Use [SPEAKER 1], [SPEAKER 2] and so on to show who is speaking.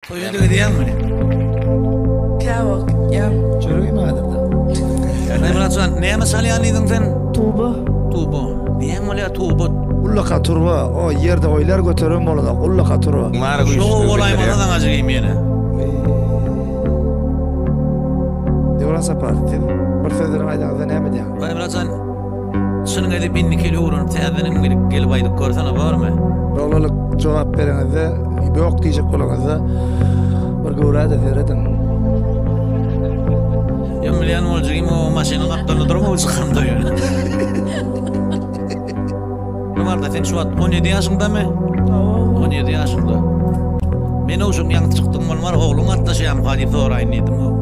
[SPEAKER 1] Toyda diyen mi?
[SPEAKER 2] Klavok, ja.
[SPEAKER 3] Çörüğü mü adında?
[SPEAKER 1] Ne Muratcan, neye mesele yanıydın sen?
[SPEAKER 2] Tuğba.
[SPEAKER 1] Tuğba. Niye mi oluyor Tuğba?
[SPEAKER 3] Ullaka turba, o yerde oylar götürüm olada, ullaka turba.
[SPEAKER 1] Şu olaymadan acıgayım yine.
[SPEAKER 3] Devrasa parti, bir sözlerin aydağında ne mi diyen?
[SPEAKER 1] Vay Muratcan, şunun edip binlik eli uğrunup teyadenin gelip aydık korsana var mı?
[SPEAKER 3] Rolalık cevap verenize, yok diyecek olanıza, bir gıvra da veredin.
[SPEAKER 1] Ya milyon olacağım o maşının aptalını durma uçukamda yani. Numarda sen şu an 17 yaşında mı? 17 yaşında. Ben o şun yanı çıktım var oğlum atlaşayım hadi sorayım dedim o.